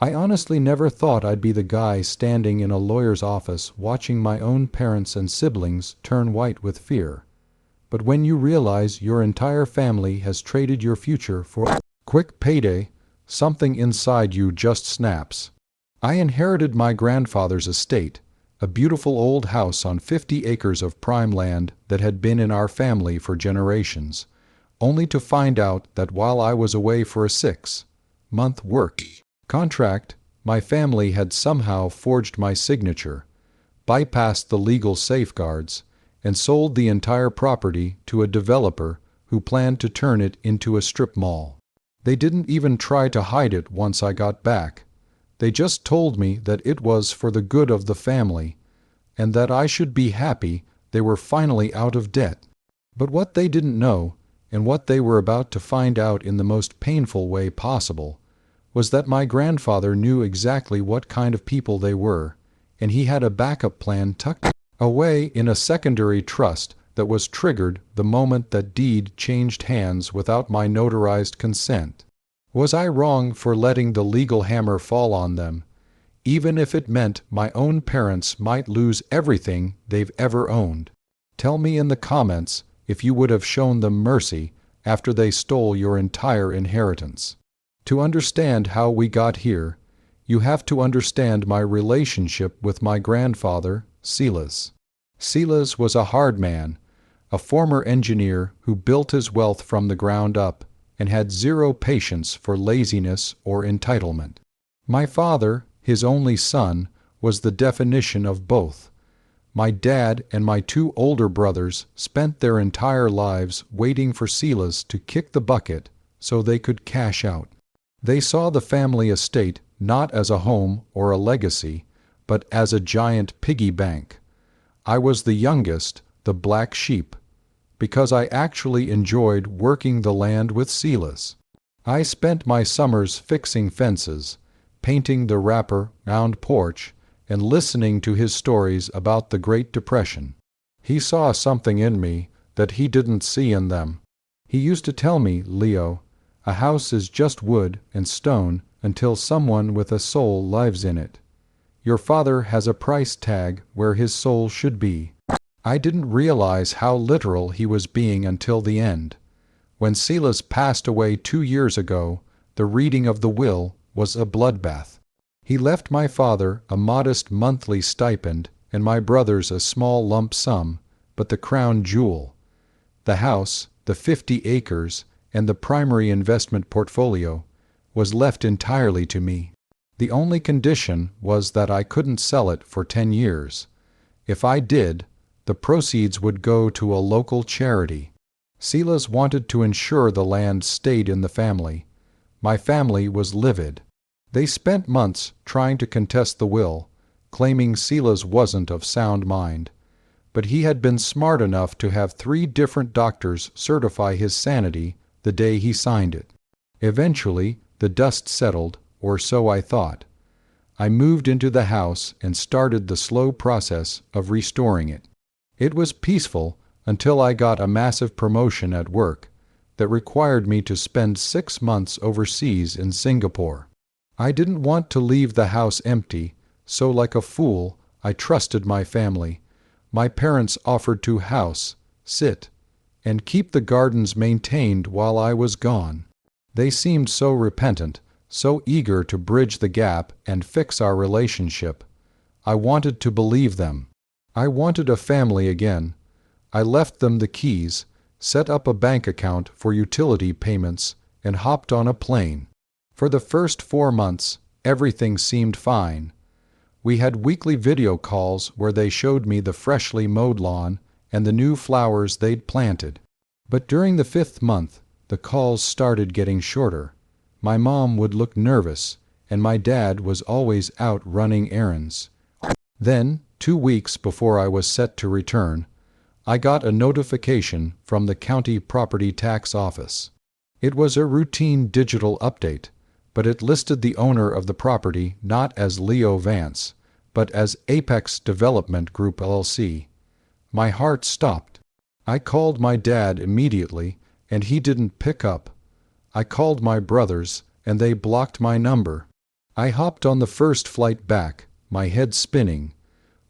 I honestly never thought I'd be the guy standing in a lawyer's office watching my own parents and siblings turn white with fear. But when you realize your entire family has traded your future for a quick payday, something inside you just snaps. I inherited my grandfather's estate, a beautiful old house on 50 acres of prime land that had been in our family for generations, only to find out that while I was away for a 6-month work contract, my family had somehow forged my signature, bypassed the legal safeguards, and sold the entire property to a developer who planned to turn it into a strip mall. They didn't even try to hide it once I got back. They just told me that it was for the good of the family, and that I should be happy they were finally out of debt. But what they didn't know, and what they were about to find out in the most painful way possible, was that my grandfather knew exactly what kind of people they were, and he had a backup plan tucked away in a secondary trust that was triggered the moment that deed changed hands without my notarized consent. Was I wrong for letting the legal hammer fall on them, even if it meant my own parents might lose everything they've ever owned? Tell me in the comments if you would have shown them mercy after they stole your entire inheritance. To understand how we got here, you have to understand my relationship with my grandfather, Silas. Silas was a hard man, a former engineer who built his wealth from the ground up and had zero patience for laziness or entitlement. My father, his only son, was the definition of both. My dad and my 2 older brothers spent their entire lives waiting for Silas to kick the bucket so they could cash out. They saw the family estate not as a home or a legacy, but as a giant piggy bank. I was the youngest, the black sheep, because I actually enjoyed working the land with Silas. I spent my summers fixing fences, painting the wrap-around porch, and listening to his stories about the Great Depression. He saw something in me that he didn't see in them. He used to tell me, "Leo, a house is just wood and stone until someone with a soul lives in it. Your father has a price tag where his soul should be." I didn't realize how literal he was being until the end. When Silas passed away 2 years ago, the reading of the will was a bloodbath. He left my father a modest monthly stipend and my brothers a small lump sum, but the crown jewel, the house, the 50 acres, and the primary investment portfolio, was left entirely to me. The only condition was that I couldn't sell it for 10 years. If I did, the proceeds would go to a local charity. Silas wanted to ensure the land stayed in the family. My family was livid. They spent months trying to contest the will, claiming Silas wasn't of sound mind. But he had been smart enough to have 3 different doctors certify his sanity the day he signed it. Eventually, the dust settled, or so I thought. I moved into the house and started the slow process of restoring it. It was peaceful until I got a massive promotion at work that required me to spend 6 months overseas in Singapore. I didn't want to leave the house empty, so like a fool, I trusted my family. My parents offered to house, sit, and keep the gardens maintained while I was gone. They seemed so repentant, so eager to bridge the gap and fix our relationship. I wanted to believe them. I wanted a family again. I left them the keys, set up a bank account for utility payments, and hopped on a plane. For the first 4 months, everything seemed fine. We had weekly video calls where they showed me the freshly mowed lawn and the new flowers they'd planted. But during the 5th month, the calls started getting shorter. My mom would look nervous, and my dad was always out running errands. Then, 2 weeks before I was set to return, I got a notification from the county property tax office. It was a routine digital update, but it listed the owner of the property not as Leo Vance, but as Apex Development Group LLC. My heart stopped. I called my dad immediately, and he didn't pick up. I called my brothers, and they blocked my number. I hopped on the first flight back, my head spinning.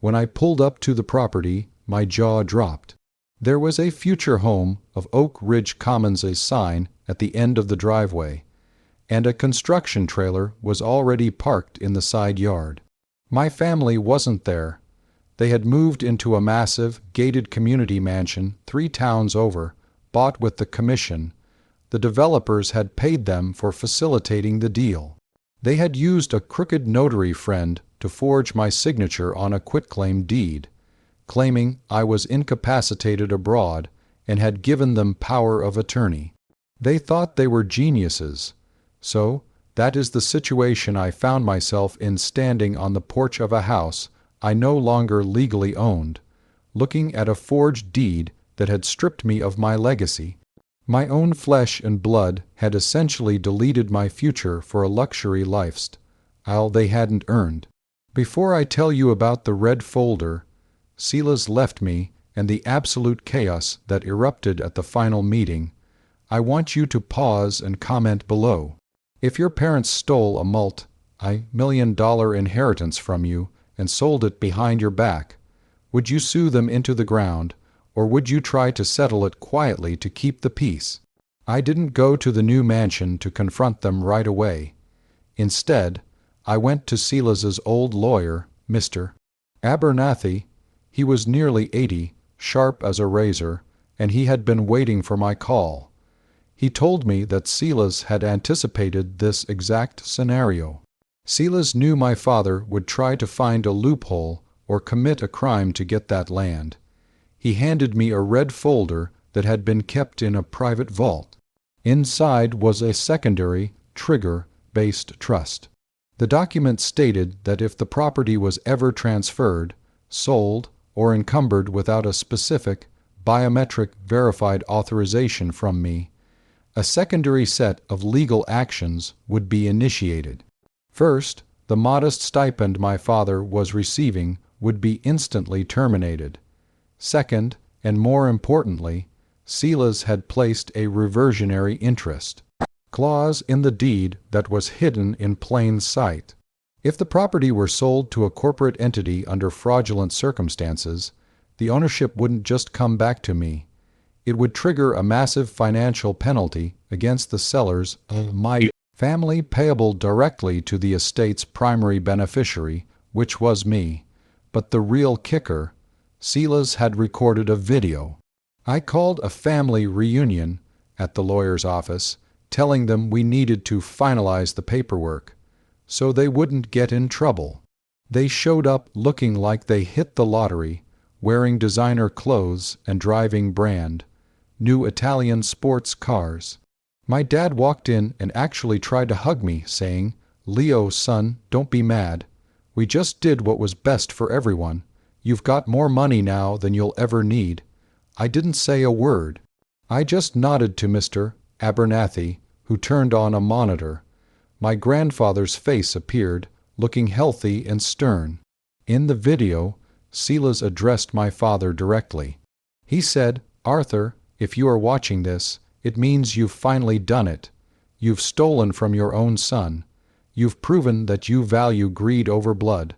When I pulled up to the property, my jaw dropped. There was a future home of Oak Ridge Commons' sign at the end of the driveway, and a construction trailer was already parked in the side yard. My family wasn't there. They had moved into a massive, gated community mansion 3 towns over, bought with the commission. The developers had paid them for facilitating the deal. They had used a crooked notary friend to forge my signature on a quitclaim deed, claiming I was incapacitated abroad and had given them power of attorney. They thought they were geniuses. So, that is the situation I found myself in, standing on the porch of a house I no longer legally owned, looking at a forged deed that had stripped me of my legacy. My own flesh and blood had essentially deleted my future for a luxury lifestyle they hadn't earned. Before I tell you about the red folder, Silas left me, and the absolute chaos that erupted at the final meeting, I want you to pause and comment below. If your parents stole a multi-million-dollar inheritance from you and sold it behind your back, would you sue them into the ground, or would you try to settle it quietly to keep the peace? I didn't go to the new mansion to confront them right away. Instead, I went to Silas's old lawyer, Mr. Abernathy. He was nearly 80, sharp as a razor, and he had been waiting for my call. He told me that Silas had anticipated this exact scenario. Silas knew my father would try to find a loophole or commit a crime to get that land. He handed me a red folder that had been kept in a private vault. Inside was a secondary, trigger-based trust. The document stated that if the property was ever transferred, sold, or encumbered without a specific, biometric verified authorization from me, a secondary set of legal actions would be initiated. First, the modest stipend my father was receiving would be instantly terminated. Second, and more importantly, Silas had placed a reversionary interest clause in the deed that was hidden in plain sight. If the property were sold to a corporate entity under fraudulent circumstances, the ownership wouldn't just come back to me. It would trigger a massive financial penalty against the sellers of my family, payable directly to the estate's primary beneficiary, which was me. But the real kicker, Silas had recorded a video. I called a family reunion at the lawyer's office, telling them we needed to finalize the paperwork so they wouldn't get in trouble. They showed up looking like they hit the lottery, wearing designer clothes and driving brand new Italian sports cars. My dad walked in and actually tried to hug me, saying, "Leo, son, don't be mad. We just did what was best for everyone. You've got more money now than you'll ever need." I didn't say a word. I just nodded to Mr. Abernathy, who turned on a monitor. My grandfather's face appeared, looking healthy and stern. In the video, Silas addressed my father directly. He said, "Arthur, if you are watching this, it means you've finally done it. You've stolen from your own son. You've proven that you value greed over blood,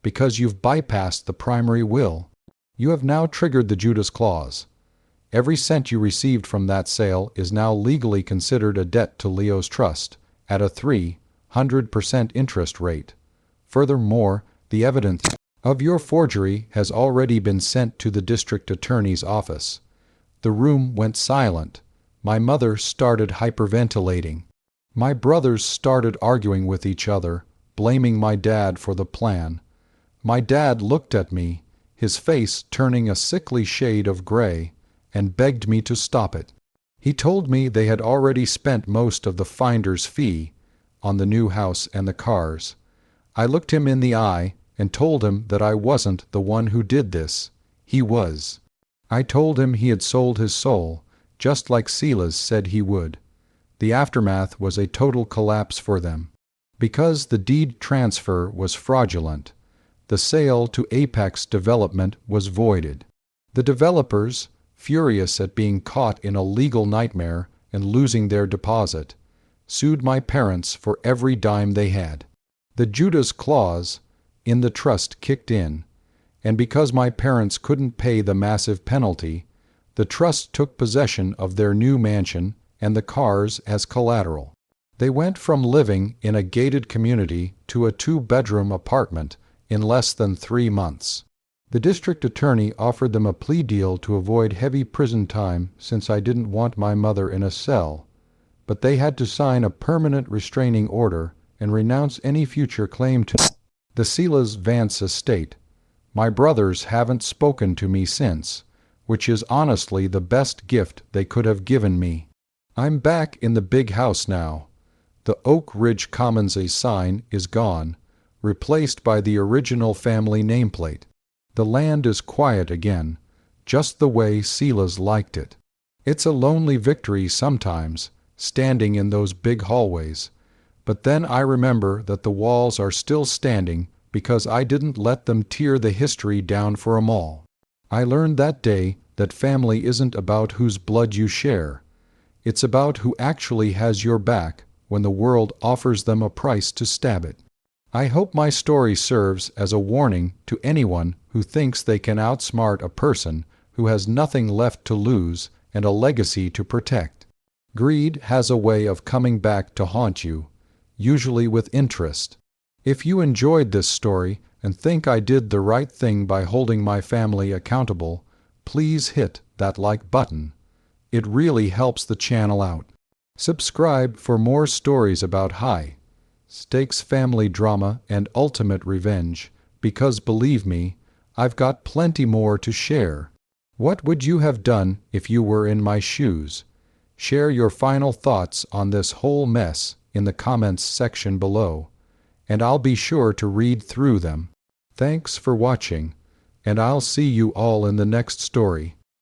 because you've bypassed the primary will. You have now triggered the Judas clause. Every cent you received from that sale is now legally considered a debt to Leo's trust at a 300% interest rate. Furthermore, the evidence of your forgery has already been sent to the district attorney's office." The room went silent. My mother started hyperventilating. My brothers started arguing with each other, blaming my dad for the plan. My dad looked at me, his face turning a sickly shade of gray, and begged me to stop it. He told me they had already spent most of the finder's fee on the new house and the cars. I looked him in the eye and told him that I wasn't the one who did this. He was. I told him he had sold his soul, just like Silas said he would. The aftermath was a total collapse for them. Because the deed transfer was fraudulent, the sale to Apex Development was voided. The developers, furious at being caught in a legal nightmare and losing their deposit, sued my parents for every dime they had. The Judas clause in the trust kicked in, and because my parents couldn't pay the massive penalty, the trust took possession of their new mansion and the cars as collateral. They went from living in a gated community to a 2-bedroom apartment in less than 3 months. The district attorney offered them a plea deal to avoid heavy prison time since I didn't want my mother in a cell, but they had to sign a permanent restraining order and renounce any future claim to the Silas Vance estate. My brothers haven't spoken to me since, which is honestly the best gift they could have given me. I'm back in the big house now. The Oak Ridge Commons sign is gone, replaced by the original family nameplate. The land is quiet again, just the way Silas liked it. It's a lonely victory sometimes, standing in those big hallways, but then I remember that the walls are still standing because I didn't let them tear the history down for 'em all. I learned that day that family isn't about whose blood you share. It's about who actually has your back when the world offers them a price to stab it. I hope my story serves as a warning to anyone who thinks they can outsmart a person who has nothing left to lose and a legacy to protect. Greed has a way of coming back to haunt you, usually with interest. If you enjoyed this story and think I did the right thing by holding my family accountable, please hit that like button. It really helps the channel out. Subscribe for more stories about high-stakes family drama and ultimate revenge, because believe me, I've got plenty more to share. What would you have done if you were in my shoes? Share your final thoughts on this whole mess in the comments section below, and I'll be sure to read through them. Thanks for watching, and I'll see you all in the next story.